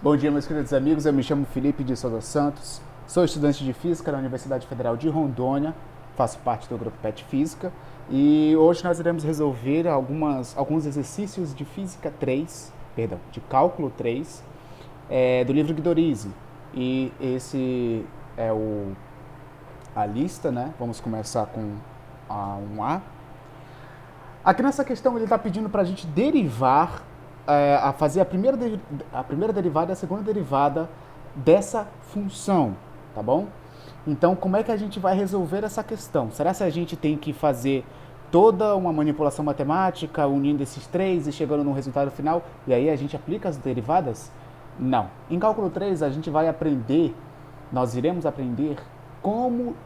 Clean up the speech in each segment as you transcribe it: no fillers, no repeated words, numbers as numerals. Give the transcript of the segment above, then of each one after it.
Bom dia, meus queridos amigos. Eu me chamo Felipe de Souza Santos, sou estudante de Física na Universidade Federal de Rondônia, faço parte do grupo PET Física e hoje nós iremos resolver alguns exercícios de de Cálculo 3, do livro Guidorizi. E esse é a lista, né? Vamos começar com a 1A. Aqui nessa questão ele está pedindo para a gente derivar, a fazer a primeira derivada e a segunda derivada dessa função, tá bom? Então, como é que a gente vai resolver essa questão? Será que a gente tem que fazer toda uma manipulação matemática, unindo esses três e chegando no resultado final, e aí a gente aplica as derivadas? Não. Em cálculo 3, nós iremos aprender como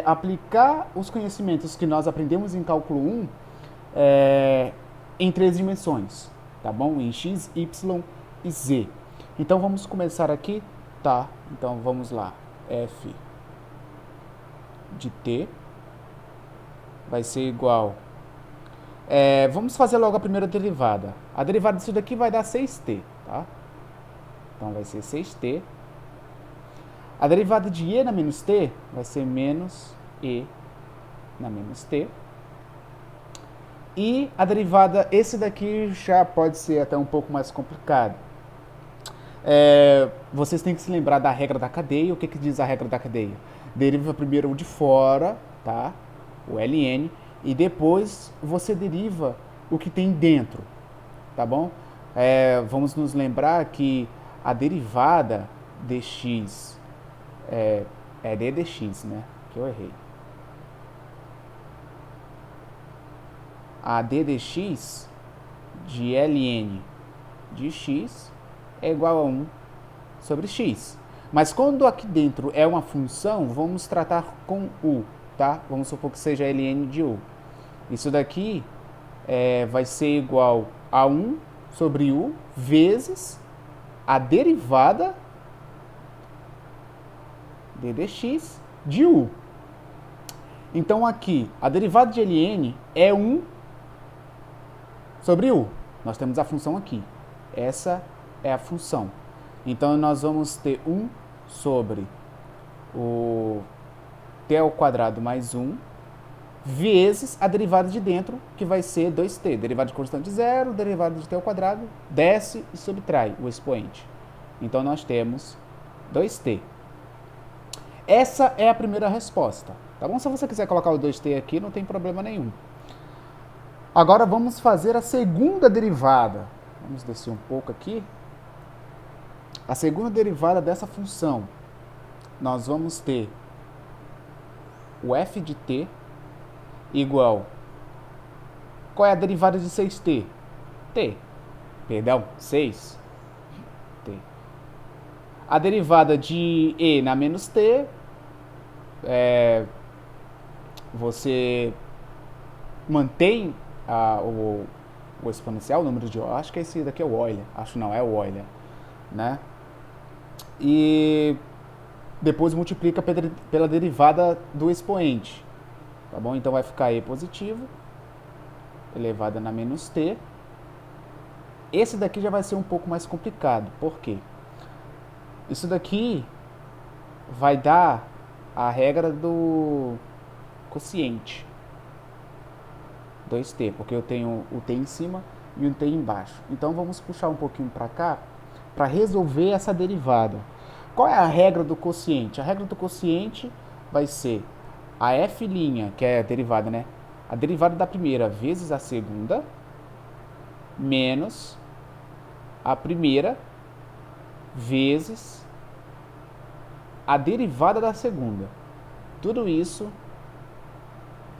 aplicar os conhecimentos que nós aprendemos em cálculo 1 em três dimensões, tá bom? Em x, y e z. Então vamos começar aqui, tá? Então vamos lá. F de t vai ser igual. Vamos fazer logo a primeira derivada. A derivada disso daqui vai dar 6t, tá? Então vai ser 6t. A derivada de e na menos t vai ser menos e na menos t. E a derivada, esse daqui já pode ser até um pouco mais complicado. Vocês têm que se lembrar da regra da cadeia. O que diz a regra da cadeia? Deriva primeiro o de fora, tá? O ln, e depois você deriva o que tem dentro, tá bom? Vamos nos lembrar que a derivada dx é d dx, né? Que eu errei. A d dx de ln de x é igual a 1 sobre x. Mas quando aqui dentro é uma função, vamos tratar com u, tá? Vamos supor que seja ln de u. Isso daqui vai ser igual a 1 sobre u vezes a derivada d dx de u. Então aqui, a derivada de ln é 1 sobre u. Nós temos a função aqui. Essa é a função. Então nós vamos ter 1 sobre o t ao quadrado mais 1 vezes a derivada de dentro, que vai ser 2t. Derivada de constante zero, derivada de t ao quadrado, desce e subtrai o expoente. Então nós temos 2t. Essa é a primeira resposta, tá bom? Se você quiser colocar o 2t aqui, não tem problema nenhum. Agora vamos fazer a segunda derivada. Vamos descer um pouco aqui. A segunda derivada dessa função, nós vamos ter o f de t igual... Qual é a derivada de 6t? T. Perdão, 6. T. A derivada de e na menos t, você mantém o exponencial, o número de... Acho que esse daqui é o Euler. Acho não, é o Euler, né? E depois multiplica pela derivada do expoente, tá bom? Então vai ficar e positivo elevado na menos t. Esse daqui já vai ser um pouco mais complicado. Por quê? Isso daqui vai dar a regra do quociente 2t, porque eu tenho o t em cima e o t embaixo. Então vamos puxar um pouquinho para cá para resolver essa derivada. Qual é a regra do quociente? A regra do quociente vai ser a f', que é a derivada, né? A derivada da primeira vezes a segunda, menos a primeira vezes a derivada da segunda. Tudo isso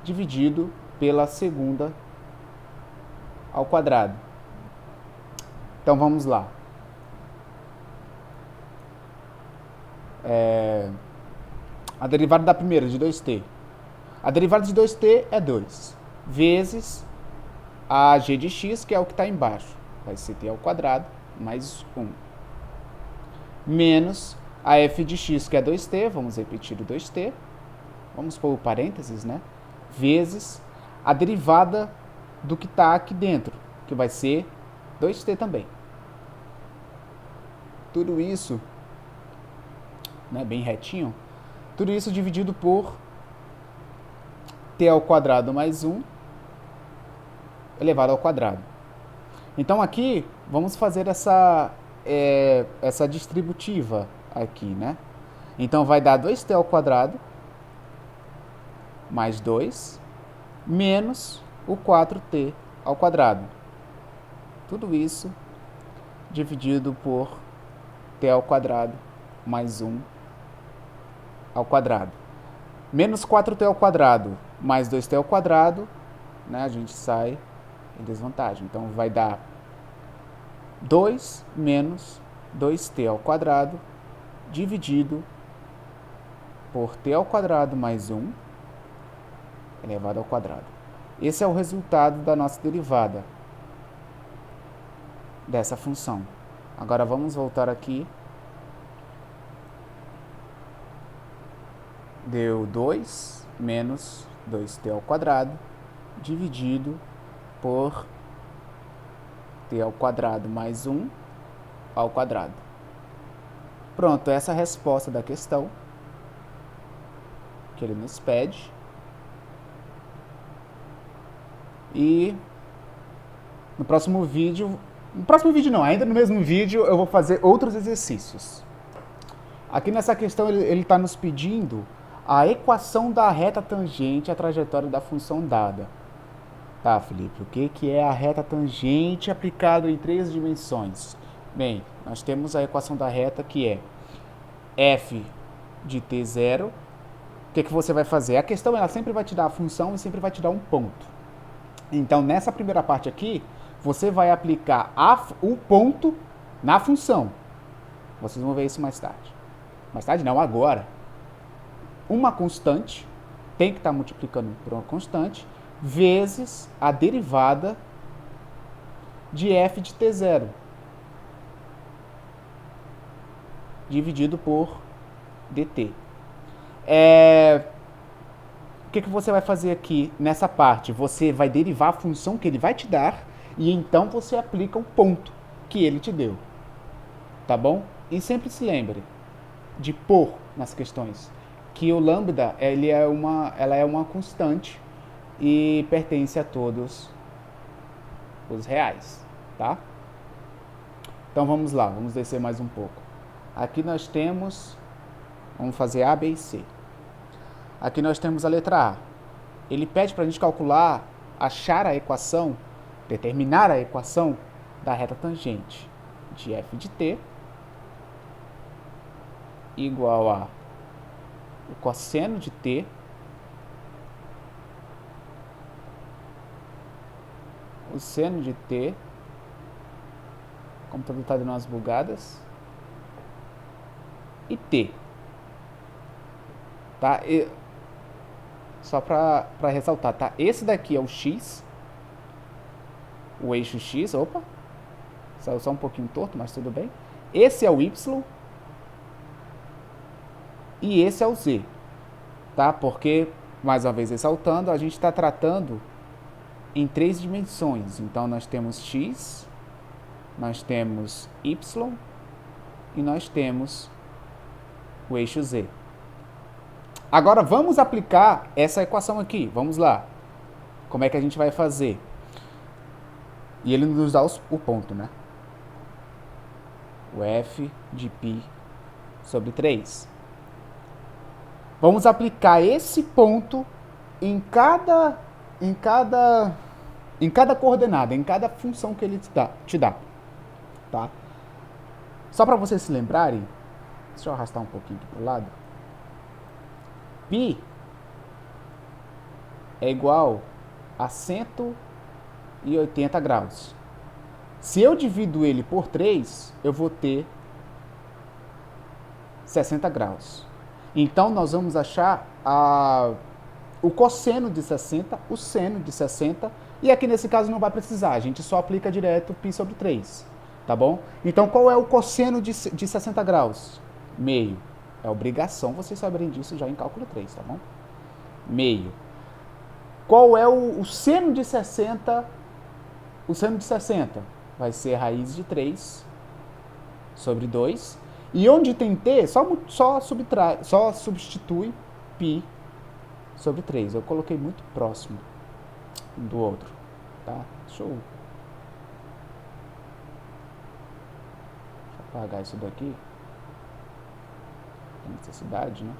dividido pela segunda ao quadrado. Então vamos lá. A derivada da primeira, de 2t. A derivada de 2t é 2, vezes a g de x, que é o que está embaixo. Vai ser t ao quadrado, mais 1. Menos a f de x, que é 2t, vamos repetir o 2t. Vamos pôr o parênteses, né? Vezes a derivada do que está aqui dentro, que vai ser 2t também. tudo isso, né, bem retinho, tudo isso dividido por t ao quadrado mais 1 elevado ao quadrado. Então aqui, vamos fazer essa distributiva aqui, né? Então vai dar 2t ao quadrado mais 2 menos o 4t ao quadrado. Tudo isso dividido por t ao quadrado mais 1 ao quadrado. Menos 4t ao quadrado mais 2t ao quadrado, né, a gente sai em desvantagem. Então vai dar 2 menos 2t ao quadrado dividido por t ao quadrado mais 1 elevado ao quadrado. Esse é o resultado da nossa derivada dessa função. Agora vamos voltar aqui. Deu 2 menos 2t ao quadrado dividido por t ao quadrado mais 1 ao quadrado. Pronto, essa é a resposta da questão que ele nos pede. E no próximo vídeo não, ainda no mesmo vídeo eu vou fazer outros exercícios. Aqui nessa questão ele está nos pedindo a equação da reta tangente à trajetória da função dada. Tá, Felipe, o que é a reta tangente aplicada em 3 dimensões? Bem, nós temos a equação da reta que é f de t0. O que você vai fazer? A questão ela sempre vai te dar a função e sempre vai te dar um ponto. Então, nessa primeira parte aqui, você vai aplicar o ponto na função. Vocês vão ver isso mais tarde. Mais tarde não, agora. Uma constante, tem que estar multiplicando por uma constante, vezes a derivada de f de t0. Dividido por dt. O que você vai fazer aqui nessa parte? Você vai derivar a função que ele vai te dar e então você aplica o ponto que ele te deu. Tá bom? E sempre se lembre de pôr nas questões que o lambda ela é uma constante e pertence a todos os reais, tá? Então vamos lá, vamos descer mais um pouco. Aqui nós temos, vamos fazer A, B e C. Aqui nós temos a letra A. Ele pede para a gente calcular, achar a equação, determinar a equação da reta tangente de f de t igual a o cosseno de t o seno de t, o computador está dando umas bugadas, e t. Tá? Só para ressaltar, tá? Esse daqui é o x, o eixo x, opa, saiu só um pouquinho torto, mas tudo bem. Esse é o y e esse é o z, tá? Porque, mais uma vez ressaltando, a gente está tratando em 3 dimensões. Então, nós temos x, nós temos y e nós temos o eixo z. Agora, vamos aplicar essa equação aqui. Vamos lá. Como é que a gente vai fazer? E ele nos dá o ponto, né? O f de π sobre 3. Vamos aplicar esse ponto em cada coordenada, em cada função que ele te dá. Tá? Só para vocês se lembrarem, deixa eu arrastar um pouquinho aqui para o lado. Π é igual a 180 graus. Se eu divido ele por 3, eu vou ter 60 graus. Então, nós vamos achar o cosseno de 60, o seno de 60, e aqui nesse caso não vai precisar, a gente só aplica direto π sobre 3, tá bom? Então, qual é o cosseno de 60 graus? Meio. É obrigação vocês saberem disso já em cálculo 3, tá bom? Meio. Qual é o seno de 60? O seno de 60 vai ser raiz de 3 sobre 2. E onde tem t, só substitui π sobre 3. Eu coloquei muito próximo um do outro. Tá? Deixa eu apagar isso daqui. Tem necessidade, né?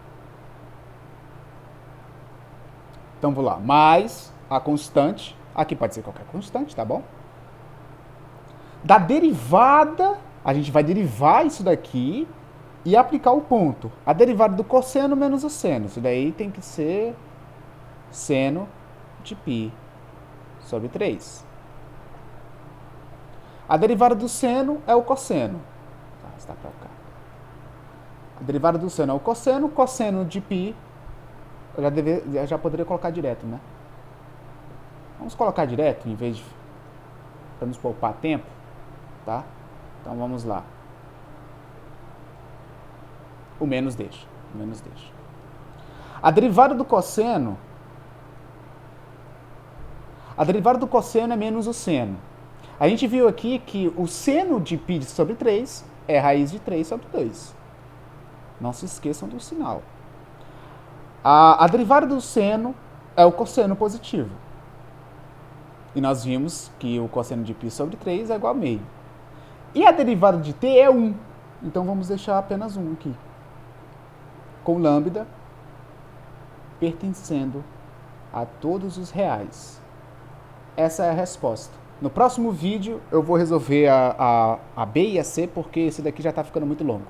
Então, vou lá. Mais a constante. Aqui pode ser qualquer constante, tá bom? Da derivada, a gente vai derivar isso daqui e aplicar o ponto. A derivada do cosseno menos o seno. Isso daí tem que ser seno de π sobre 3. A derivada do seno é o cosseno. Tá, está para cá. A derivada do seno é o cosseno. Cosseno de π, eu já poderia colocar direto, né? Vamos colocar direto, em vez de... para nos poupar tempo, tá? Então, vamos lá. O menos deixa. A derivada do cosseno... A derivada do cosseno é menos o seno. A gente viu aqui que o seno de π sobre 3 é raiz de 3 sobre 2. Não se esqueçam do sinal. A derivada do seno é o cosseno positivo. E nós vimos que o cosseno de π sobre 3 é igual a meio. E a derivada de t é 1. Então vamos deixar apenas 1 aqui. Com lambda pertencendo a todos os reais. Essa é a resposta. No próximo vídeo eu vou resolver a B e a C, porque esse daqui já está ficando muito longo.